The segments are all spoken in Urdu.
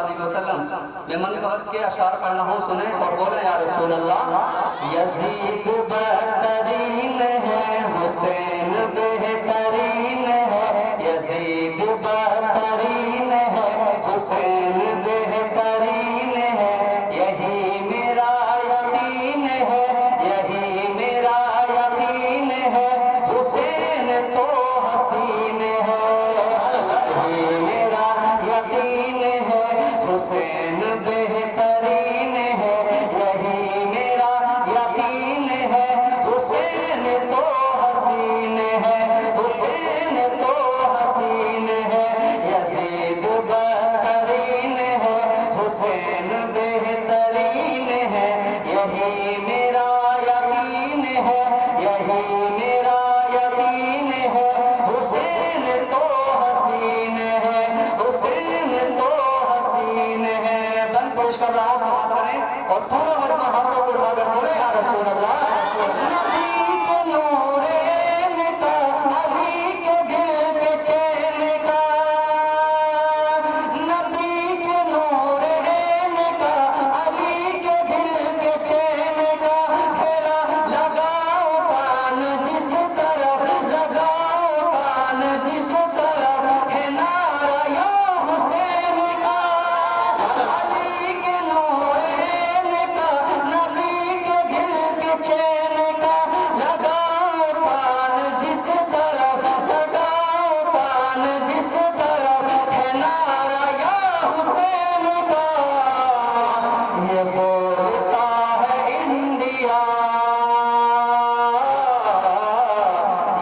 علیہ وسلم میں منقبت کے اشعار پڑھ رہا ہوں، سنیں اور بولیں یا رسول اللہ۔ یزید بہترین ہے، حسین بہترین ہے، یزید بہترین ہے، حسین بہترین ہے، یہی میرا یقین ہے، یہی میرا یقین ہے، حسین تو حسین ہے، یہی میرا یقین ہے، حسین بہترین ہے، یہی میرا یقین ہے، حسین تو حسین ہے، حسین تو حسین ہے، یزید بہترین ہے، حسین بہترین ہے، یہی میرا یقین ہے، یہی میرا یقین ہے، حسین تو حسین ہے، حسین تو حسین ہے۔ بن پوش کر رہا ہوں، سماعت کریں اور پورا مجمع ہاتھوں کو اٹھا کر بولے یا رسول اللہ۔ نبی کے نور عین کا، علی کے دل کے چین کا، نبی کے نور عین کا، علی کے دل کے چین کا، پھیلا لگاؤ کان جس طرف، لگاؤ کان جس طرف ہے نعرہ یا حسین کا، علی کے نور عین کا، نبی کے دل کے چین کا، لگاؤ کان جس طرف، لگاؤ کان جس طرف ہے نعرہ یا حسین کا، یہ بولتا ہے انڈیا،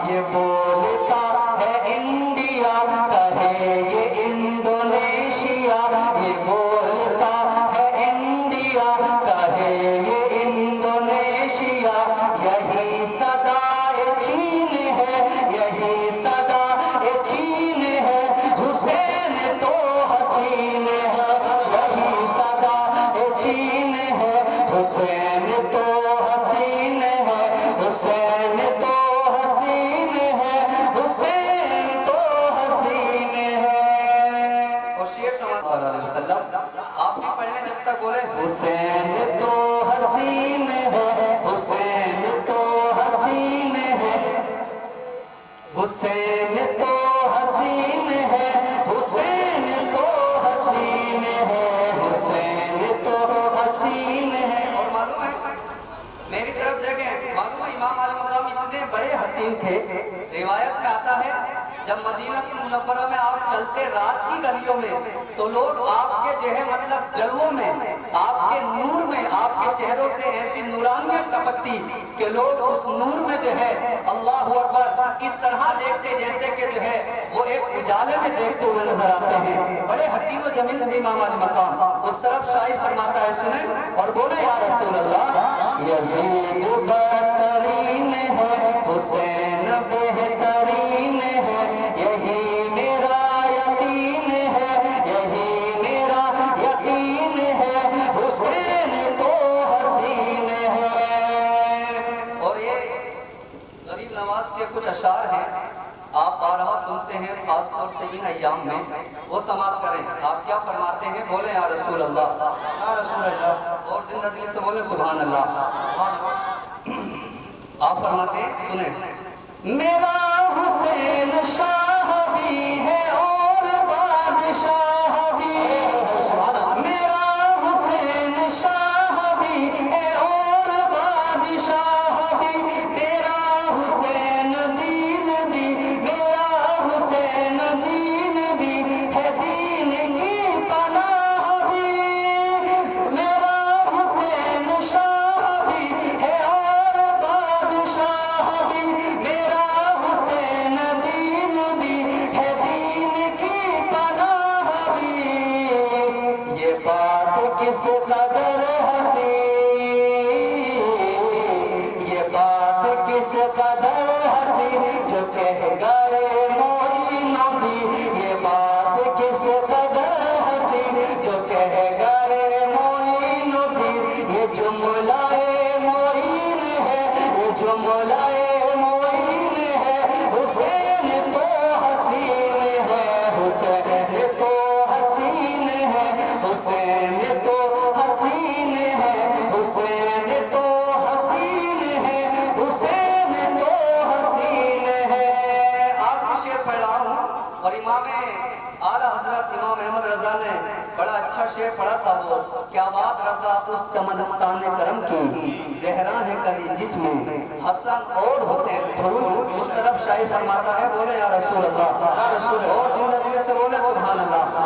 یہ بولتا ہے انڈیا، کہے یہ انڈونیشیا، یہ بولتا ہے انڈیا، کہے یہ انڈونیشیا، یہی صدائے چین ہے، یہی صدائے چین ہے، حسین تو حسین ہے، یہی صدائے چین ہے، حسین تو حسین ہے، حسین تو حسین ہے، حسین تو حسین ہے۔ اور شعر سماعت صلی اللہ علیہ وسلم آپ بھی پڑھ لیں جب تک بولے حسین تو حسین ہے، حسین تو حسین ہے، حسین تو حسین ہے، حسین تو حسین ہے، حسین تو حسین ہے۔ اور معلوم ہے میری طرف دیکھیں، معلوم ہے امام علیہ مقام اتنے بڑے حسین تھے، روایت کا آتا ہے جب مدینہ منورہ میں آپ چلتے رات کی گلیوں میں تو لوگ آپ کے جو ہے مطلب جلووں میں، آپ کے نور میں، آپ کے چہروں سے ایسی نورانیت ٹپکتی کہ لوگ اس نور میں جو ہے اللہ اکبر اس طرح دیکھتے جیسے کہ جو ہے وہ ایک اجالے میں دیکھتے ہوئے نظر آتے ہیں۔ بڑے حسین و جمیل تھے امام علیہ مقام۔ اس طرف شاعر فرماتا ہے، سنیں اور بولے یا رسول اللہ۔ یزید بہترین ہے، حسین بہترین ہے، یہی میرا یقین ہے، یہی میرا یقین ہے، حسین تو حسین ہے۔ اور یہ غریب نواز کے کچھ اشعار ہیں، آپ بارہا سنتے ہیں خاص طور سے ان ایام میں، وہ سماعت کریں۔ آپ کیا فرماتے ہیں؟ بولیں یا رسول اللہ، یا رسول اللہ، اور زندہ دل سے بولیں سبحان اللہ۔ آپ فرماتے ہیں، سنیں، میرا حسین شاہ بھی ہے اور بادشاہ بھی ہے، میرا حسین شاہ بھی ہے اور بادشاہ بھی، میرا حسین دین بھی، میرا حسین دین بھی ہے، دین کی پناہ بھی، میرا حسین شاہ بھی ہے اور بادشاہ بھی، میرا حسین دین بھی ہے، دین کی پناہ بھی۔ یہ بات کس قدر ہنسی، یہ بات کس قدر ہنسی جو کہہ گئے معین الدین، یہ بات کس قدر ہنسی جو کہہ گئے معین الدین، یہ جملہ معین ہے، یہ جملہ معین ہے، حسین تو حسین ہے، حسین تو حسین ہے، بڑا اچھا شعر پڑھا تھا وہ، کیا بات رضا اس چمنستان کرم کی، زہرا ہے کلی جس میں حسن اور حسین پھول، اس طرف شاعر فرماتا ہے بولے یا رسول اللہ، یا رسول اللہ، اور زندہ دل سے بولے سبحان اللہ۔